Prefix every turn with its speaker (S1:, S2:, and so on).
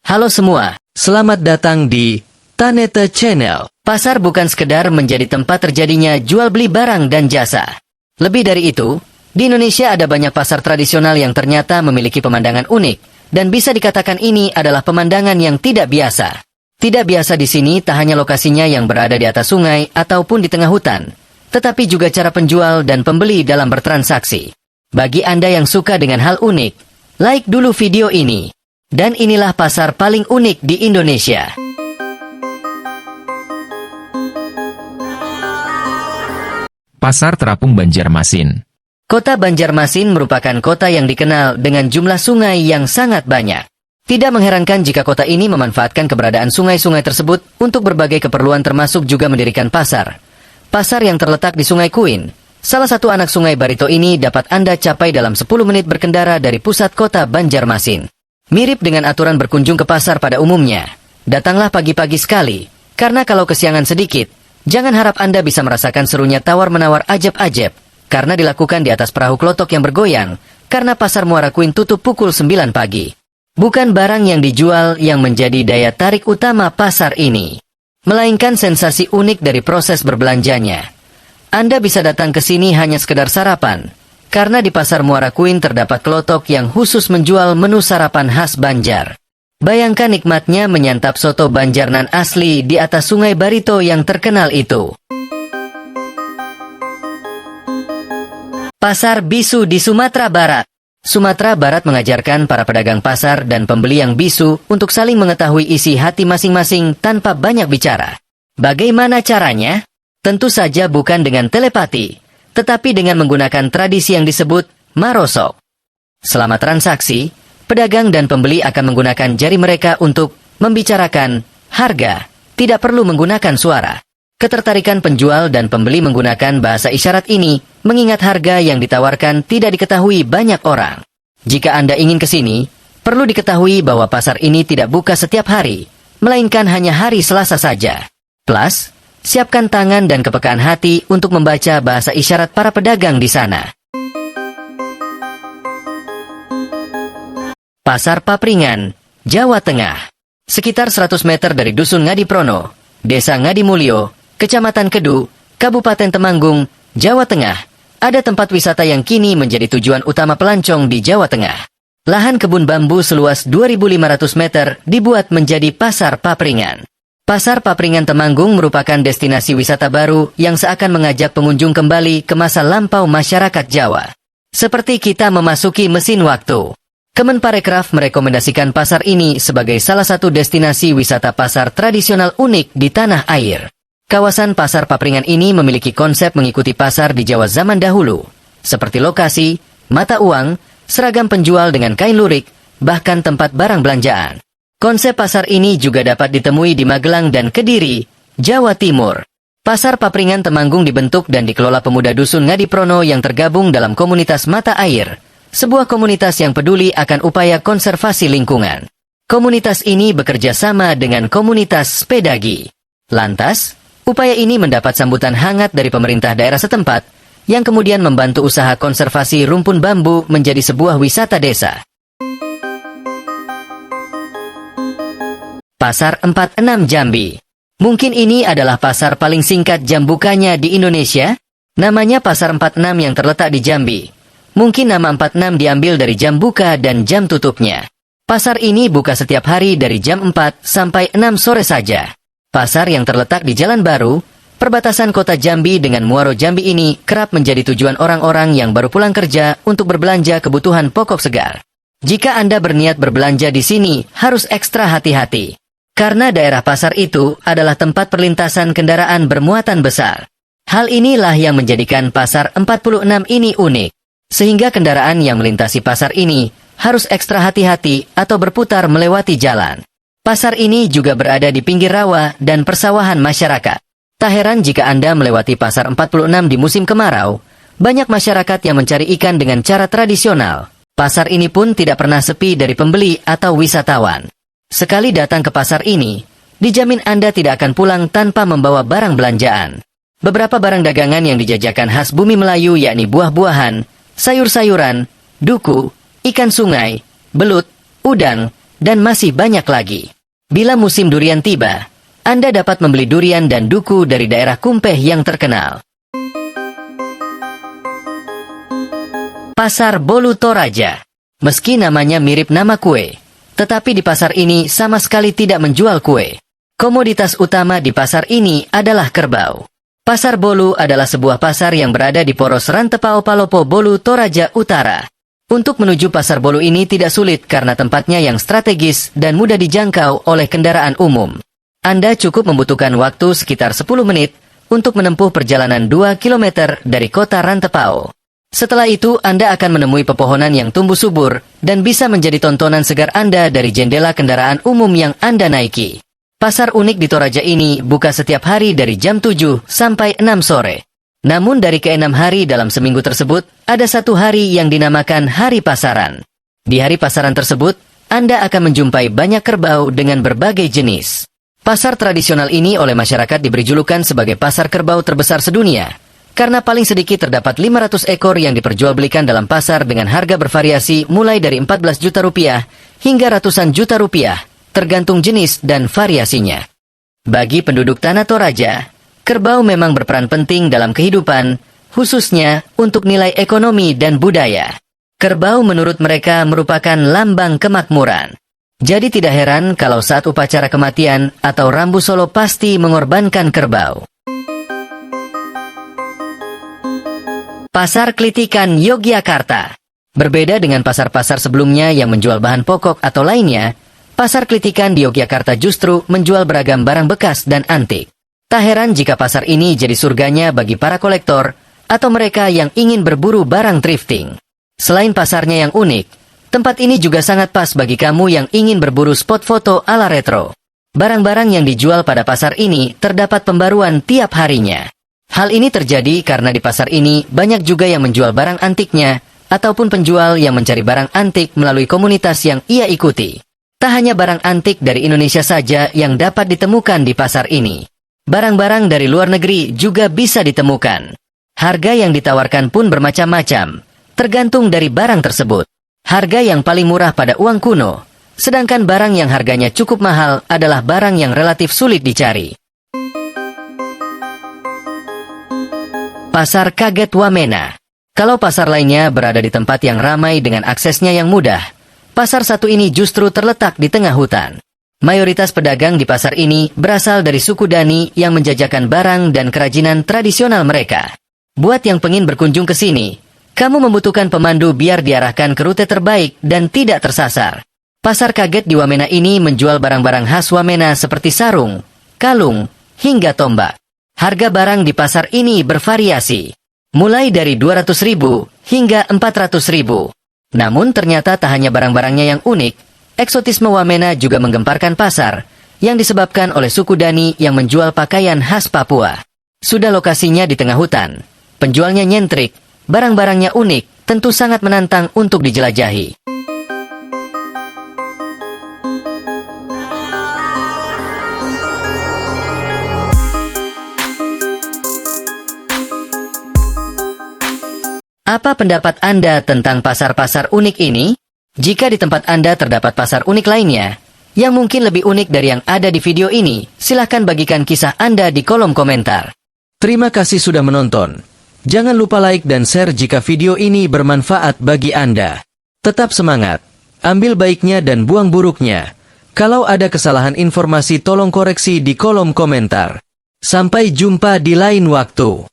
S1: Halo semua, selamat datang di Taneta Channel. Pasar bukan sekedar menjadi tempat terjadinya jual beli barang dan jasa. Lebih dari itu, di Indonesia ada banyak pasar tradisional yang ternyata memiliki pemandangan unik, dan bisa dikatakan ini adalah pemandangan yang tidak biasa. Tidak biasa di sini tak hanya lokasinya yang berada di atas sungai ataupun di tengah hutan, tetapi juga cara penjual dan pembeli dalam bertransaksi. Bagi Anda yang suka dengan hal unik, like dulu video ini. Dan inilah pasar paling unik di Indonesia.
S2: Pasar Terapung Banjarmasin.
S1: Kota Banjarmasin merupakan kota yang dikenal dengan jumlah sungai yang sangat banyak. Tidak mengherankan jika kota ini memanfaatkan keberadaan sungai-sungai tersebut untuk berbagai keperluan termasuk juga mendirikan pasar. Pasar yang terletak di Sungai Kuin, salah satu anak sungai Barito ini dapat Anda capai dalam 10 menit berkendara dari pusat kota Banjarmasin. Mirip dengan aturan berkunjung ke pasar pada umumnya. Datanglah pagi-pagi sekali, karena kalau kesiangan sedikit, jangan harap Anda bisa merasakan serunya tawar-menawar ajab-ajab, karena dilakukan di atas perahu klotok yang bergoyang, karena pasar Muara Kuin tutup pukul 9 pagi. Bukan barang yang dijual yang menjadi daya tarik utama pasar ini, melainkan sensasi unik dari proses berbelanjanya. Anda bisa datang ke sini hanya sekedar sarapan, karena di pasar Muara Kuin terdapat klotok yang khusus menjual menu sarapan khas Banjar. Bayangkan nikmatnya menyantap soto Banjarnan asli di atas Sungai Barito yang terkenal itu. Pasar Bisu di Sumatera Barat. Sumatera Barat mengajarkan para pedagang pasar dan pembeli yang bisu untuk saling mengetahui isi hati masing-masing tanpa banyak bicara. Bagaimana caranya? Tentu saja bukan dengan telepati, tetapi dengan menggunakan tradisi yang disebut marosok. Selama transaksi, pedagang dan pembeli akan menggunakan jari mereka untuk membicarakan harga, tidak perlu menggunakan suara. Ketertarikan penjual dan pembeli menggunakan bahasa isyarat ini, mengingat harga yang ditawarkan tidak diketahui banyak orang. Jika Anda ingin ke sini, perlu diketahui bahwa pasar ini tidak buka setiap hari, melainkan hanya hari Selasa saja. Plus, siapkan tangan dan kepekaan hati untuk membaca bahasa isyarat para pedagang di sana. Pasar Papringan, Jawa Tengah. Sekitar 100 meter dari Dusun Ngadiprono, Desa Ngadimulyo, Kecamatan Kedu, Kabupaten Temanggung, Jawa Tengah, ada tempat wisata yang kini menjadi tujuan utama pelancong di Jawa Tengah. Lahan kebun bambu seluas 2.500 meter dibuat menjadi Pasar Papringan. Pasar Papringan Temanggung merupakan destinasi wisata baru yang seakan mengajak pengunjung kembali ke masa lampau masyarakat Jawa. Seperti kita memasuki mesin waktu. Kemenparekraf merekomendasikan pasar ini sebagai salah satu destinasi wisata pasar tradisional unik di tanah air. Kawasan Pasar Papringan ini memiliki konsep mengikuti pasar di Jawa zaman dahulu, seperti lokasi, mata uang, seragam penjual dengan kain lurik, bahkan tempat barang belanjaan. Konsep pasar ini juga dapat ditemui di Magelang dan Kediri, Jawa Timur. Pasar Papringan Temanggung dibentuk dan dikelola pemuda Dusun Ngadiprono yang tergabung dalam komunitas Mata Air, sebuah komunitas yang peduli akan upaya konservasi lingkungan. Komunitas ini bekerja sama dengan komunitas Sepedagi. Lantas, upaya ini mendapat sambutan hangat dari pemerintah daerah setempat, yang kemudian membantu usaha konservasi rumpun bambu menjadi sebuah wisata desa. Pasar 46 Jambi. Mungkin ini adalah pasar paling singkat jam bukanya di Indonesia. Namanya Pasar 46 yang terletak di Jambi. Mungkin nama 46 diambil dari jam buka dan jam tutupnya. Pasar ini buka setiap hari dari jam 4 sampai 6 sore saja. Pasar yang terletak di Jalan Baru, perbatasan kota Jambi dengan Muaro Jambi ini kerap menjadi tujuan orang-orang yang baru pulang kerja untuk berbelanja kebutuhan pokok segar. Jika Anda berniat berbelanja di sini, harus ekstra hati-hati. Karena daerah pasar itu adalah tempat perlintasan kendaraan bermuatan besar. Hal inilah yang menjadikan Pasar 46 ini unik. Sehingga kendaraan yang melintasi pasar ini harus ekstra hati-hati atau berputar melewati jalan. Pasar ini juga berada di pinggir rawa dan persawahan masyarakat. Tak heran jika Anda melewati Pasar 46 di musim kemarau, banyak masyarakat yang mencari ikan dengan cara tradisional. Pasar ini pun tidak pernah sepi dari pembeli atau wisatawan. Sekali datang ke pasar ini, dijamin Anda tidak akan pulang tanpa membawa barang belanjaan. Beberapa barang dagangan yang dijajakan khas bumi Melayu yakni buah-buahan, sayur-sayuran, duku, ikan sungai, belut, udang, dan masih banyak lagi. Bila musim durian tiba, Anda dapat membeli durian dan duku dari daerah Kumpeh yang terkenal. Pasar Bolu Toraja. Meski namanya mirip nama kue, tetapi di pasar ini sama sekali tidak menjual kue. Komoditas utama di pasar ini adalah kerbau. Pasar Bolu adalah sebuah pasar yang berada di poros Rantepao Palopo Bolu Toraja Utara. Untuk menuju pasar Bolu ini tidak sulit karena tempatnya yang strategis dan mudah dijangkau oleh kendaraan umum. Anda cukup membutuhkan waktu sekitar 10 menit untuk menempuh perjalanan 2 km dari kota Rantepao. Setelah itu Anda akan menemui pepohonan yang tumbuh subur dan bisa menjadi tontonan segar Anda dari jendela kendaraan umum yang Anda naiki. Pasar unik di Toraja ini buka setiap hari dari jam 7 sampai 6 sore. Namun dari ke-6 hari dalam seminggu tersebut, ada satu hari yang dinamakan Hari Pasaran. Di hari pasaran tersebut, Anda akan menjumpai banyak kerbau dengan berbagai jenis. Pasar tradisional ini oleh masyarakat diberi julukan sebagai pasar kerbau terbesar sedunia, karena paling sedikit terdapat 500 ekor yang diperjualbelikan dalam pasar dengan harga bervariasi mulai dari 14 juta rupiah hingga ratusan juta rupiah, tergantung jenis dan variasinya. Bagi penduduk Tanah Toraja, kerbau memang berperan penting dalam kehidupan, khususnya untuk nilai ekonomi dan budaya. Kerbau menurut mereka merupakan lambang kemakmuran. Jadi tidak heran kalau saat upacara kematian atau rambu solo pasti mengorbankan kerbau. Pasar Klitikan Yogyakarta. Berbeda dengan pasar-pasar sebelumnya yang menjual bahan pokok atau lainnya, Pasar Klitikan di Yogyakarta justru menjual beragam barang bekas dan antik. Tak heran jika pasar ini jadi surganya bagi para kolektor atau mereka yang ingin berburu barang thrifting. Selain pasarnya yang unik, tempat ini juga sangat pas bagi kamu yang ingin berburu spot foto ala retro. Barang-barang yang dijual pada pasar ini terdapat pembaruan tiap harinya. Hal ini terjadi karena di pasar ini banyak juga yang menjual barang antiknya ataupun penjual yang mencari barang antik melalui komunitas yang ia ikuti. Tak hanya barang antik dari Indonesia saja yang dapat ditemukan di pasar ini. Barang-barang dari luar negeri juga bisa ditemukan. Harga yang ditawarkan pun bermacam-macam, tergantung dari barang tersebut. Harga yang paling murah pada uang kuno, sedangkan barang yang harganya cukup mahal adalah barang yang relatif sulit dicari. Pasar Kaget Wamena. Kalau pasar lainnya berada di tempat yang ramai dengan aksesnya yang mudah, pasar satu ini justru terletak di tengah hutan. Mayoritas pedagang di pasar ini berasal dari suku Dani yang menjajakan barang dan kerajinan tradisional mereka. Buat yang pengin berkunjung ke sini, kamu membutuhkan pemandu biar diarahkan ke rute terbaik dan tidak tersasar. Pasar Kaget di Wamena ini menjual barang-barang khas Wamena seperti sarung, kalung, hingga tombak. Harga barang di pasar ini bervariasi, mulai dari 200.000 hingga 400.000. Namun ternyata tak hanya barang-barangnya yang unik, eksotisme Wamena juga menggemparkan pasar, yang disebabkan oleh suku Dani yang menjual pakaian khas Papua. Sudah lokasinya di tengah hutan, penjualnya nyentrik, barang-barangnya unik, tentu sangat menantang untuk dijelajahi. Apa pendapat Anda tentang pasar-pasar unik ini? Jika di tempat Anda terdapat pasar unik lainnya, yang mungkin lebih unik dari yang ada di video ini, silahkan bagikan kisah Anda di kolom komentar.
S3: Terima kasih sudah menonton. Jangan lupa like dan share jika video ini bermanfaat bagi Anda. Tetap semangat, ambil baiknya dan buang buruknya. Kalau ada kesalahan informasi tolong koreksi di kolom komentar. Sampai jumpa di lain waktu.